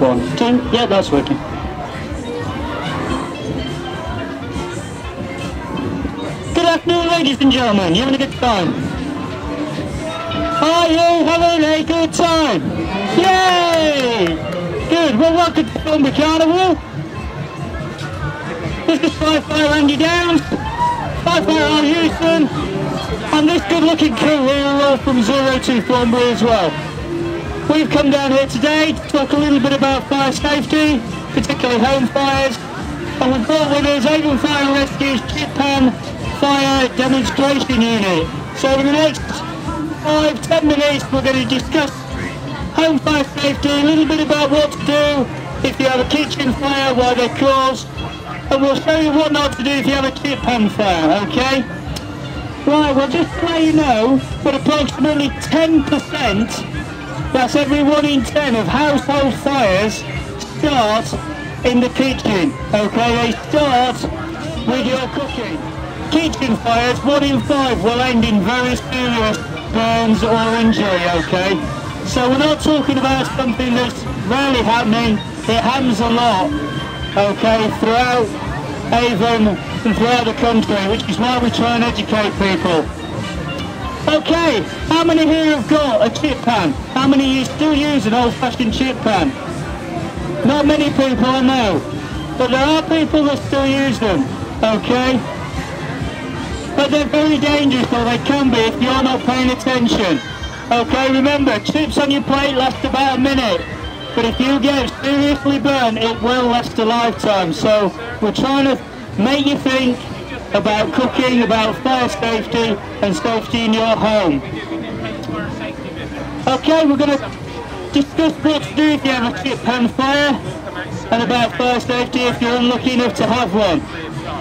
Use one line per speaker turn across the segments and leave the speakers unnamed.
1, 2, yeah, that's working. Good afternoon, ladies and gentlemen, you having a good time? Are you having a good time? Yay! Good, well welcome to Thornbury Carnival. This is Firefighter Andy Downs, Firefighter Al Houston, and this good looking crew here are all from 02 Thornbury as well. We've come down here today to talk a little bit about fire safety, particularly home fires, and we've brought with us Avon Fire and Rescue's chip pan fire demonstration unit. So in the next 5-10 minutes we're going to discuss home fire safety, a little bit about what to do if you have a kitchen fire, why they're caused, and we'll show you what not to do if you have a chip pan fire, okay? Right, well just to let you know that approximately 10%, that's every 1 in 10 of household fires start in the kitchen, okay? They start with your cooking. Kitchen fires, 1 in 5 will end in very serious burns or injury, okay? So we're not talking about something that's rarely happening, it happens a lot, okay, throughout Avon and throughout the country, which is why we try and educate people. Okay, how many here have got a chip pan? How many of you still use an old-fashioned chip pan? Not many people, I know, but there are people that still use them, okay? But they're very dangerous, or they can be if you're not paying attention. Okay, remember, chips on your plate last about a minute, but if you get seriously burnt, it will last a lifetime. So we're trying to make you think about cooking, about fire safety and safety in your home. Okay, we're going to discuss what to do if you have a chip pan fire and about fire safety if you're unlucky enough to have one.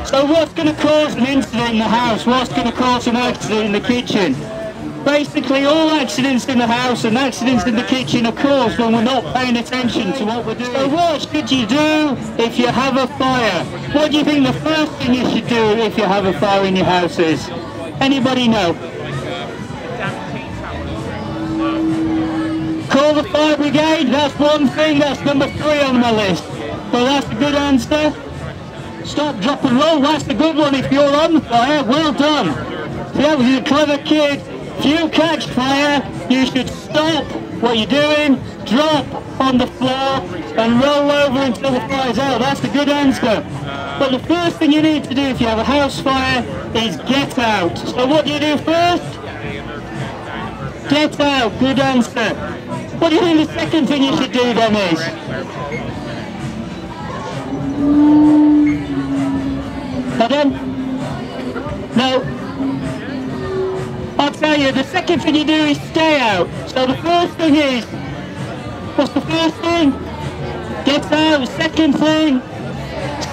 So what's going to cause an incident in the house? What's going to cause an accident in the kitchen? Basically all accidents in the house and accidents in the kitchen are caused when we're not paying attention to what we're doing. So what should you do if you have a fire? What do you think the first thing you should do if you have a fire in your house is? Anybody know? Call the fire brigade, that's one thing, that's number 3 on my list. Well, that's a good answer. Stop, drop and roll, that's a good one if you're on fire, well done. See, that was a clever kid. If you catch fire, you should stop what you're doing, drop on the floor and roll over until the fire's out. That's a good answer. But the first thing you need to do if you have a house fire is get out. So what do you do first? Get out, good answer. What do you think the second thing you should do then is? Pardon? No. I'll tell you, the second thing you do is stay out. So the first thing is, what's the first thing? Get out. Second thing,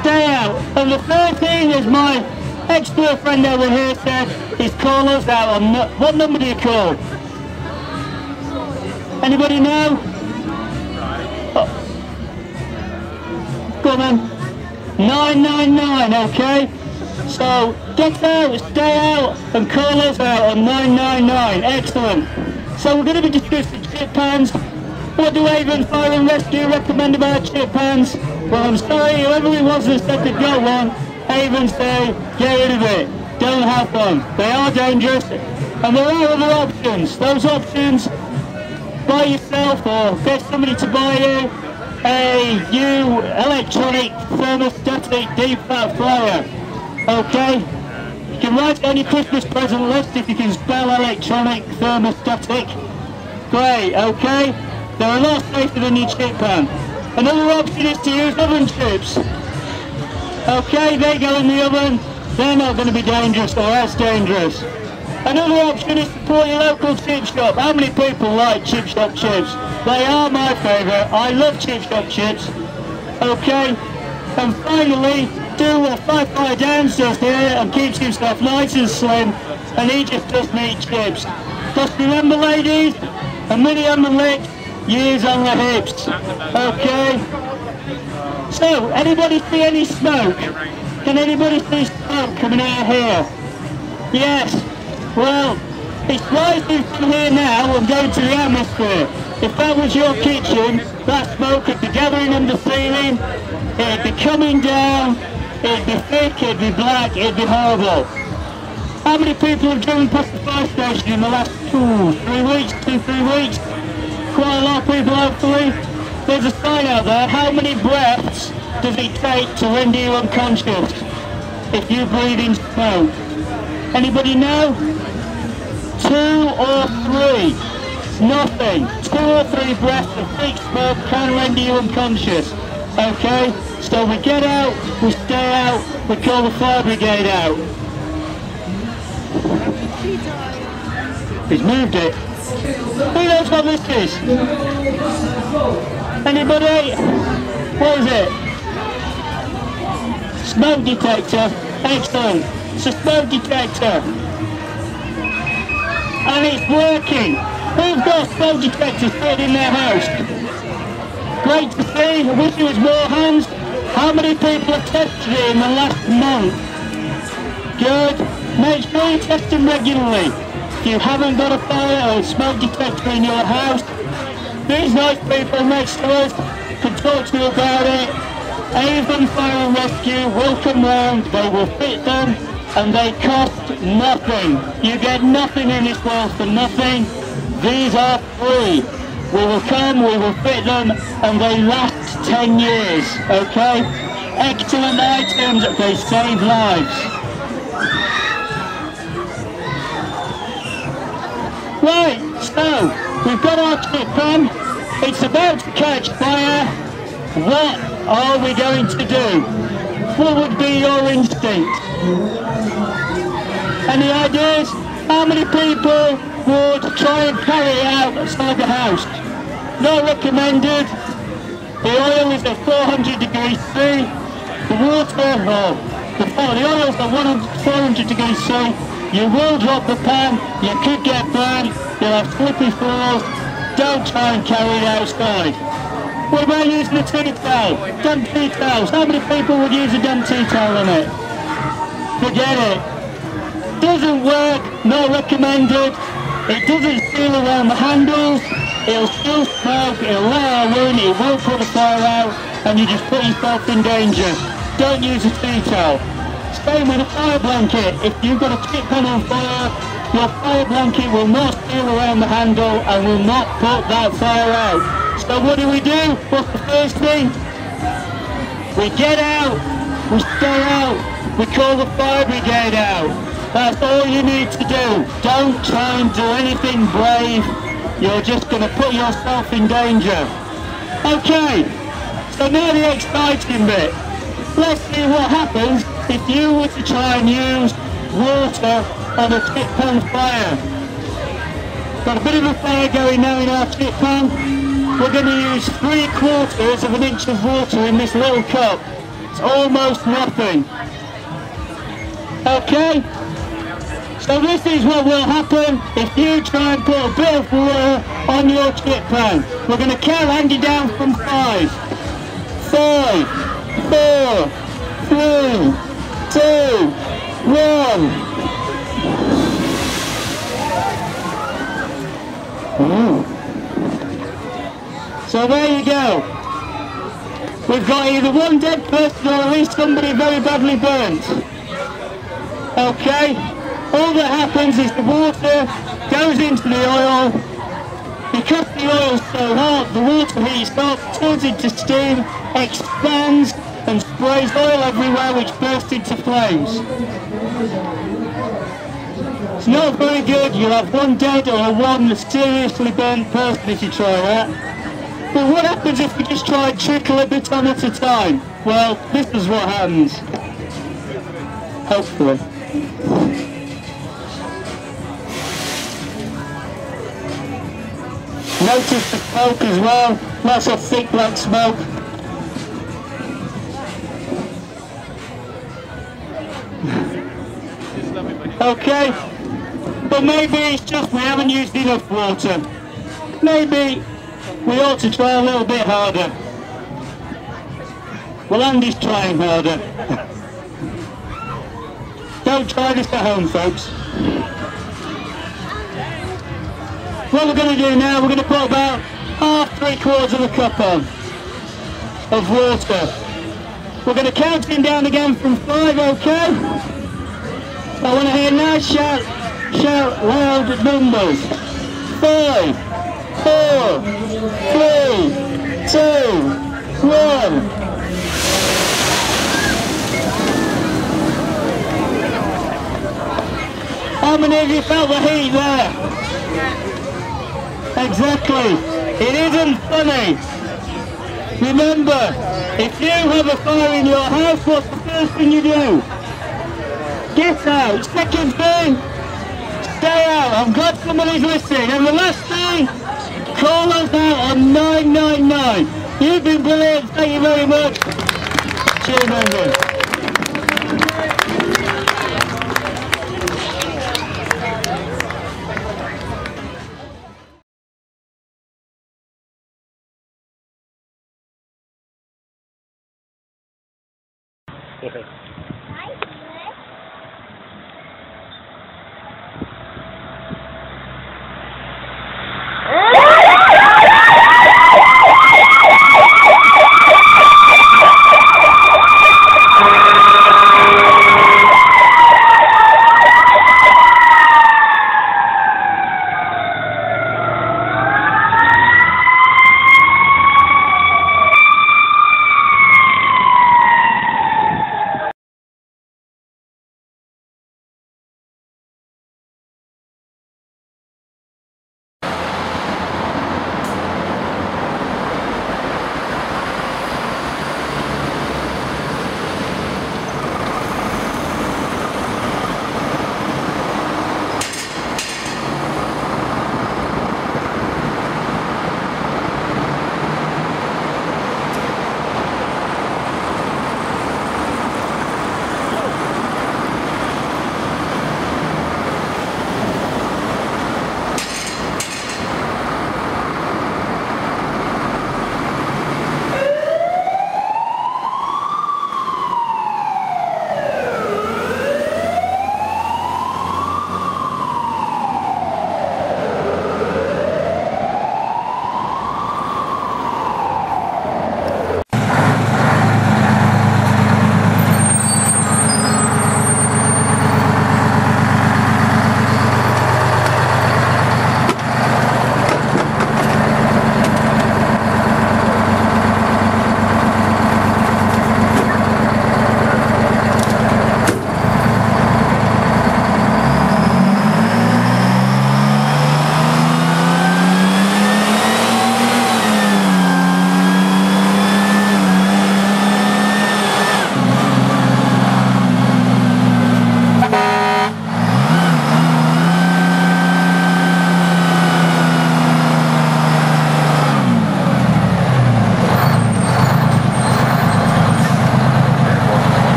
stay out. And the third thing, as my ex-girlfriend over here said, is call us out. On what number do you call? Anybody know? Oh. Go on then. 999, okay? So get out, stay out and call us out on 999. Excellent. So we're going to be discussing chip pans. What do Avon Fire and Rescue recommend about chip pans? Well, I'm sorry, whoever it was that said they've got one, Avon say get rid of it. Don't have one. They are dangerous. And there are other options. Those options, buy yourself or get somebody to buy you a new electronic thermostatic deep fat fryer. Okay, you can write it on your Christmas present list if you can spell electronic thermostatic. Great, okay, they're a lot safer than your chip pan. Another option is to use oven chips. Okay, they go in the oven, they're not going to be dangerous or as dangerous. Another option is to support your local chip shop. How many people like chip shop chips? They are my favourite. I love chip shop chips. Okay, and finally, do what Firefighter Downs does here and keeps himself nice and slim, and he just doesn't eat chips. Just remember, ladies, a minute on the lips, years on the hips. Okay? So, anybody see any smoke? Can anybody see smoke coming out here? Yes. Well, it's rising from here now and going to the atmosphere. If that was your kitchen, that smoke would be gathering in the ceiling, it'd be coming down, it'd be thick, it'd be black, it'd be horrible. How many people have driven past the fire station in the last 3 weeks? Quite a lot of people, hopefully. There's a sign out there. How many breaths does it take to render you unconscious if you breathe in smoke? Anybody know? 2 or 3? Nothing. 2 or 3 breaths of thick smoke can render you unconscious. Okay? So we get out, we stay out, we call the fire brigade out. He's moved it. Who knows what this is? Anybody? What is it? Smoke detector. Excellent. It's a smoke detector. And it's working. Who's got smoke detectors sitting in their house? Great to see. I wish there was more hands. How many people have tested it in the last month? Good. Make sure you test them regularly. If you haven't got a fire or a smoke detector in your house, these nice people next to us can talk to you about it. Avon Fire and Rescue will come round, they will fit them, and they cost nothing. You get nothing in this world for nothing. These are free. We will come, we will fit them, and they last 10 years, okay? Excellent items, they save lives. Right, so, we've got our kit pan, it's about to catch fire. What are we going to do? What would be your instinct? Any ideas? How many people would try and carry it out outside the house? Not recommended. The oil is at 400 degrees C. The water, the oil is at 400 degrees C. You will drop the pan, you could get burnt, you'll have slippery floors. Don't try and carry it outside. What about using a tea towel? Damp tea towels. How many people would use a damp tea towel on it? Forget it. Doesn't work, not recommended. It doesn't seal around the handles. It'll still smoke, it'll let out wind, it will put the fire out, and you just put yourself in danger. Don't use a tea towel. Same with a fire blanket. If you've got a kit pan on fire, your fire blanket will not seal around the handle and will not put that fire out. So what do? What's the first thing? We get out, we stay out, we call the fire brigade out. That's all you need to do. Don't try and do anything brave. You're just going to put yourself in danger. Okay, so now the exciting bit. Let's see what happens if you were to try and use water on a kit pan fire. Got a bit of a fire going now in our kit pan. We're going to use 3/4 of an inch of water in this little cup. It's almost nothing. Okay? So this is what will happen if you try and put a bit of water on your kit pan. We're going to count Andy down from 5. 5, 4, 3, 2, 1. So there you go. We've got either one dead person or at least somebody very badly burnt. Okay? All that happens is the water goes into the oil. Because the oil is so hot, the water heats up, turns into steam, expands and sprays oil everywhere, which bursts into flames. It's not very good. You'll have one dead or one seriously burnt person if you try that. But what happens if we just try and trickle a bit on at a time? Well, this is what happens. Hopefully. Notice the smoke as well. Lots of thick black smoke. Okay, but maybe it's just we haven't used enough water. Maybe we ought to try a little bit harder. Well, Andy's trying harder. Don't try this at home, folks. What we're going to do now, we're going to put about half, 3/4 of a cup on of water. We're going to count him down again from 5, okay? I want to hear nice shout loud numbers. 5, 4, 3, 2, 1. How many of you felt the heat there? Exactly. It isn't funny. Remember, if you have a fire in your house, what's the first thing you do? Get out. Second thing, stay out. I'm glad somebody's listening. And the last thing, call us out on 999. You've been brilliant. Thank you very much. Cheers, Andrew. Okay.